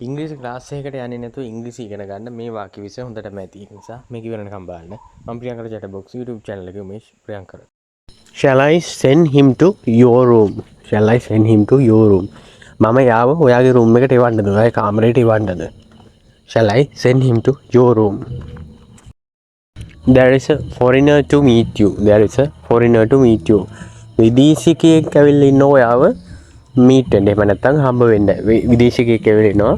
ඉංග්‍රීසි ක්ලාස් එකකට යන්නේ නැතුව ඉංග්‍රීසි ඉගෙන ගන්න මේ වාක්‍ය විෂය හොඳටම ඇති. ඒ නිසා මේක ඉවරනකම් බලන්න. මම Priyankara chat box YouTube channel එකේ උමේෂ් Priyankara. Shall I send him to your room? Shall I send him to your room? මම යාව ඔයාගේ room එකට එවන්නද? ඔයාගේ කාමරයට එවන්නද? Shall I send him to your room? There is a foreigner to meet you. There is a foreigner to meet you. විදේශිකයෙක් ඇවිල්ලා ඉන්න ඔයාව meet වෙන්න. එහෙම නැත්නම් හම්බ වෙන්න. විදේශිකයෙක් ඇවිල්ලා ඉන්නවා.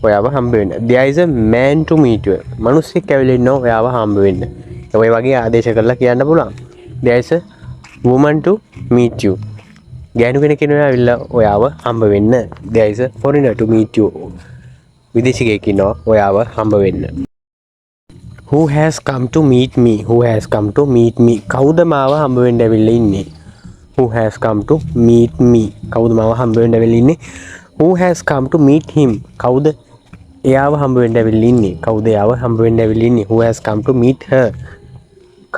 ඔයාව හම්බ වෙන්න. There is a man to meet you. මිනිස්සෙක් ඇවිල්ලා ඉන්නවා ඔයාව හම්බ වෙන්න. ඔය වගේ ආදේශ කරලා කියන්න පුළුවන්. There is a woman to meet you. ගෑනු කෙනෙක් ඉන්නවා ඇවිල්ලා ඔයාව හම්බ වෙන්න. There is a foreigner to meet you. විදේශිකයෙක් ඉන්නවා ඔයාව හම්බ වෙන්න. Who has come to meet me? Who has come to meet me? කවුද මාව හම්බ වෙන්න ඇවිල්ලා ඉන්නේ? Who has come to meet me? කවුද මාව හම්බ වෙන්න ඇවිල්ලා ඉන්නේ? Who has come to meet him? කවුද එයාව හම්බ වෙන්න ඇවිල්ලා ඉන්නේ? කවුද එයාව හම්බ වෙන්න ඇවිල්ලා ඉන්නේ? Who has come to meet her?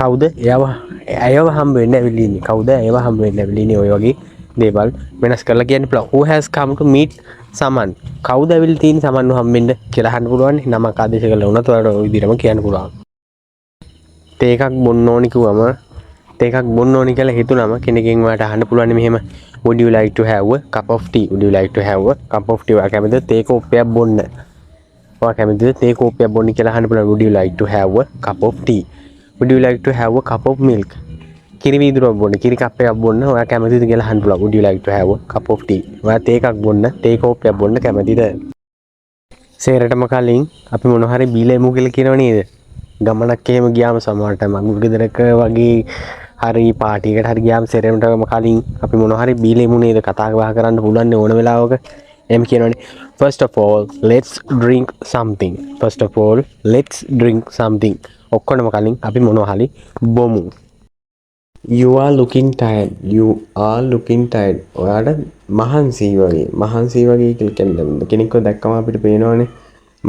කවුද ඇයව හම්බ වෙන්න ඇවිල්ලා ඉන්නේ? කවුද ඇයව හම්බ වෙන්න ඇවිල්ලා ඉන්නේ? ඔය වගේ දේවල් වෙනස් කරලා කියන්න පුළුවන්. Who has come to meet someone? කවුද ඇවිල්ලා තියෙන්නේ සමන්ව හම්බෙන්න කියලා අහන්න පුළුවන්. නමක් ආදේශ කරලා වුණත් ඔයාලට ওই විදිහටම කියන්න පුළුවන්. තේ එකක් බොන්න ඕනි කිව්වම තේ එකක් බොන්න ඕනි කියලා හිතුනම කෙනකින් ඔයාලට අහන්න පුළුවන් මෙහෙම would you like to have a cup of tea? Would you like to have a cup of tea? ඔයා කැමතිද තේ කෝප්පයක් බොන්න? ඔයා කැමතිද තේ කෝප්පයක් බොන්න කියලා අහන්න පුළුවන්. Would you like to have a cup of tea? Would you like to have a cup of milk? කිරි වීදුරුවක් බොන්න, කිරි කප් එකක් බොන්න ඔයා කැමතිද කියලා අහන්න පුළුවන්. Would you like to have a cup of tea? ඔයා තේ එකක් බොන්න, තේ කෝප්පයක් බොන්න කැමතිද? සේරටම කලින් අපි මොන හරි බීලා එමු කියලා කියනව නේද? ගමනක් එහෙම ගියාම සමහරට මගුල් ගෙදරක වගේ හරි පාටි එකකට හරි ගියාම සේරටම කලින් අපි මොන හරි බීලා එමු නේද? කතා බහ කරන්න පුළුවන් ඕන වෙලාවක. එහෙම කියනවනේ. First of all, let's drink something. First of all, let's drink something. ඔක්කොම කලින් අපි මොනවා හරි බොමු. You are looking tired. You are looking tired. ඔයාට මහන්සි වගේ. මහන්සි වගේ කියලා කියන්නේ කෙනෙක්ව දැක්කම අපිට පේනවනේ.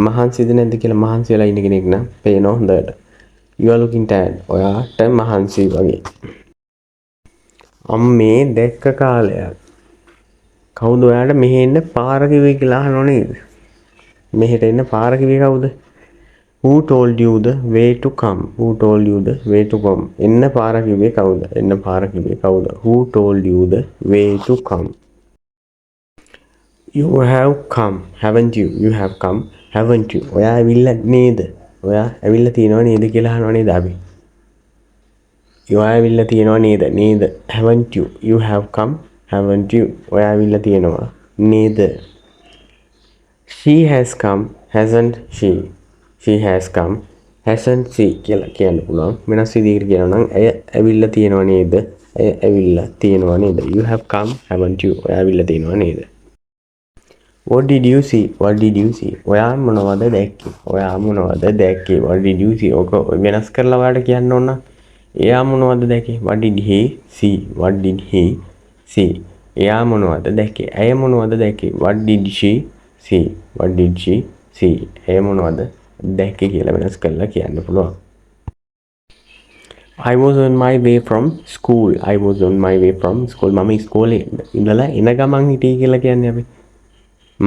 මහන්සිද නැද්ද කියලා මහන්සි වෙලා ඉන්න කෙනෙක් නම් පේනවා හොඳට. You are looking tired. ඔයාට මහන්සි වගේ. අම්මේ දැක්ක කාලයක්. කවුද ඔයාට මෙහෙ එන්න පාර කිව්වේ කියලා අහනව නේද? මෙහෙට එන්න පාර කිව්වේ කවුද? Who told you the way to come? Who told you the way to come? එන්න පාර කිව්වේ කවුද? එන්න පාර කිව්වේ කවුද? Who told you the way to come? You have come, haven't you? You have come, haven't you? ඔයා ඇවිල්ලා නේද? ඔයා ඇවිල්ලා තියෙනව නේද කියලා අහනව නේද අපි? ඔයා ඇවිල්ලා තියෙනව නේද? නේද? Haven't you? You have come, haven't you? ඔයා ඇවිල්ලා තියෙනවා නේද? She has come, hasn't she? She has come, hasn't she? කියලා කියන්න පුළුවන්. වෙනස් විදිහකට කියනවා නම් ඇය ඇවිල්ලා තියෙනව නේද? ඇය ඇවිල්ලා තියෙනව නේද? You have come, haven't you? ඔයා ඇවිල්ලා තියෙනව නේද? What did you see? What did you see? ඔයා මොනවද දැක්කේ? ඔයා මොනවද දැක්කේ? What did you see? ඔක වෙනස් කරලා ඔයාලට කියන්න ඕන නම් එයා මොනවද දැක්කේ? What did he see? What did he see? එයා මොනවද දැක්කේ? ඇය මොනවද දැක්කේ? What did she see? What did she see? ඇය මොනවද දැක්කේ කියලා වෙනස් කරලා කියන්න පුළුවන්. I was on my way from school. I was on my way from school. මම ඉස්කෝලේ ඉඳලා එන ගමන් හිටියේ කියලා කියන්නේ අපි.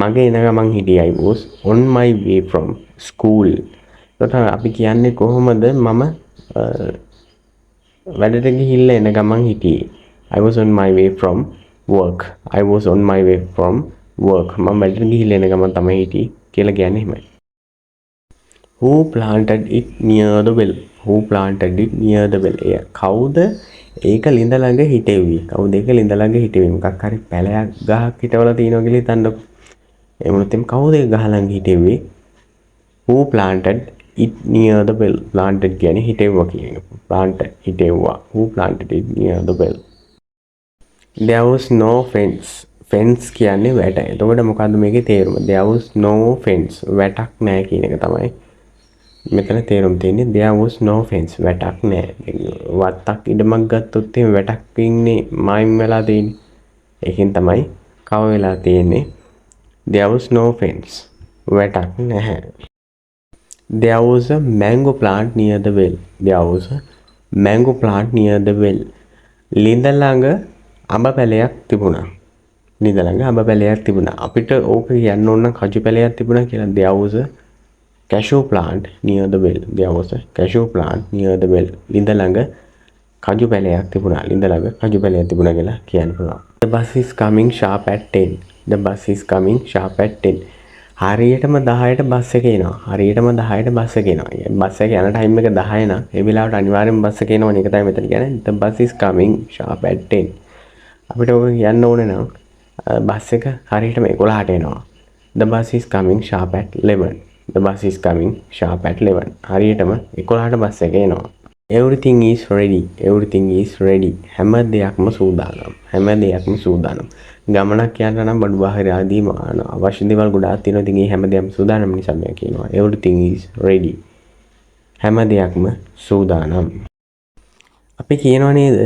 මගේ එන ගමන් හිටියේ. I was on my way from school. එතකොට අපි කියන්නේ කොහොමද මම වැඩට ගිහිල්ලා එන ගමන් හිටියේ. I was on my way from work. I was on my way from work. මම වැඩට ගිහිල්ලා එන ගමන් තමයි හිටියේ කියලා කියන්නේ එහෙමයි. Who planted it near the well? Who planted it near the well? කවුද ඒක ලිඳ ළඟ හිටෙව්වේ? කවුද ඒක ලිඳ ළඟ හිටෙව්වේ? මොකක් හරි පැලයක් ගහක් හිටවලා තියෙනවා කියලා හිතන්නකො. එහෙම නැත්නම් කවුද ඒක ගහ ළඟ හිටෙව්වේ? Who planted it near the well? Planted කියන්නේ හිටෙව්වා කියන එක. Planted හිටෙව්වා. Who planted it near the well? There was no fence. Fence කියන්නේ වැට. එතකොට මොකද්ද මේකේ තේරුම? There was no fence. වැටක් නැහැ කියන එක තමයි මෙතන තේරුම් තියෙන්නේ. There was no fence. වැටක් නැහැ. වත්තක් ඉඩමක් ගත්තොත් එහෙම වැටක් පින්නේ මායිම් වෙලා තියෙන්නේ. ඒකෙන් තමයි කව වෙලා තියෙන්නේ. There was no fence. වැටක් නැහැ. There was a mango plant near the well. There was a mango plant near the well. ලිඳ ළඟ අඹ පැලයක් තිබුණා. ලිඳ ළඟ හඹ පැලයක් තිබුණා. අපිට ඕක කියන්න ඕන නම් කජු පැලයක් තිබුණා කියලා. There was a cashew plant near the well. There was a cashew plant near the well. ලිඳ ළඟ කජු පැලයක් තිබුණා. ලිඳ ළඟ කජු පැලයක් තිබුණා කියලා කියන්න පුළුවන්. The bus is coming sharp at 10. The bus is coming sharp at 10. හරියටම 10ට බස් එක එනවා. හරියටම 10ට බස් එක එනවා. බස් එක යන ටයිම් එක 10 නම් ඒ වෙලාවට අනිවාර්යෙන්ම බස් එක එනවනේ. ඒක තමයි මෙතන කියන්නේ. The bus is coming sharp at 10. අපිට ඔක කියන්න ඕනේ නම් බස් එක හරියටම 11ට එනවා. The bus is coming sharp at 11. The bus is coming sharp at 11. හරියටම 11ට බස් එක එනවා. Everything is ready. Everything is ready. හැම දෙයක්ම සූදානම්. හැම දෙයක්ම සූදානම්. ගමනක් යන්න නම් බඩු බාහිර ආදී අවශ්‍ය දේවල් ගොඩාක් තියෙනවා. ඉතින් මේ හැම දෙයක්ම සූදානම් නිසා මම කියනවා everything is ready. හැම දෙයක්ම සූදානම්. අපි කියනවා නේද?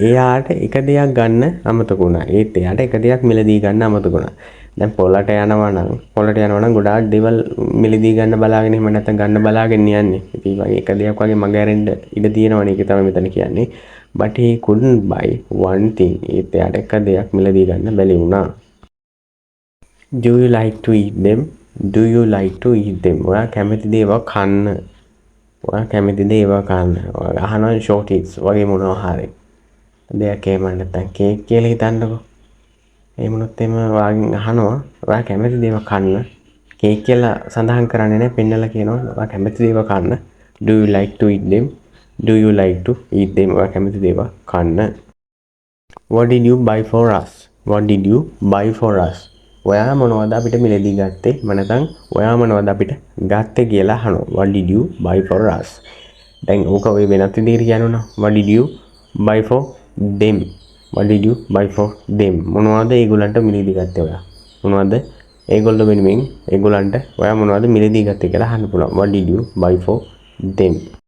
එයාට එක දෙයක් ගන්න අමතක වුණා. ඒත් එයාට එක දෙයක් මිලදී ගන්න අමතක වුණා. දැන් පොළට යනවා නම් ගොඩාක් දේවල් මිලදී ගන්න බලාගෙන එහෙම නැත්නම් ගන්න බලාගෙන යන්නේ. ඉතින් වගේ එක දෙයක් වගේ මග ඇරෙන්න ඉඩ තියෙනවනේ. ඒක තමයි මෙතන කියන්නේ. But he couldn't buy one thing. ඒත් එයාට එක දෙයක් මිලදී ගන්න බැරි වුණා. Do you like to eat them? Do you like to eat them? ඔයා කැමතිද ඒවා කන්න? ඔයා කැමතිද ඒවා කන්න? ඔයා අහනවා shorties වගේ මොනවා හරි. දෙයක් එහෙම නැත්නම් කේක් කියලා හිතන්නකෝ. ඒ මොනොත් එම වාගෙන් අහනවා ඔයා කැමතිද ඒවා කන්න? කේක් කියලා සඳහන් කරන්නේ නැහැ, පෙන්නලා කියනවා ඔයා කැමතිද ඒවා කන්න? Do you like to eat them? Do you like to eat them? ඔයා කැමතිද ඒවා කන්න? What did you buy for us? What did you buy for us? ඔයා මොනවද අපිට මිලදී ගත්තේ? නැත්නම් ඔයා මොනවද අපිට ගත්තේ කියලා අහනවා. What did you buy for us? දැන් ඕක ඔය වෙනත් විදිහට කියනවා. What did you buy for them? What did you buy for them? මොනවද ඒගොල්ලන්ට මිලදී ගත්තේ ඔයා? මොනවද ඒගොල්ලෝ වෙනුවෙන් ඒගොල්ලන්ට ඔයා මොනවද මිලදී ගත්තේ කියලා අහන්න පුළුවන්. What did you buy for them?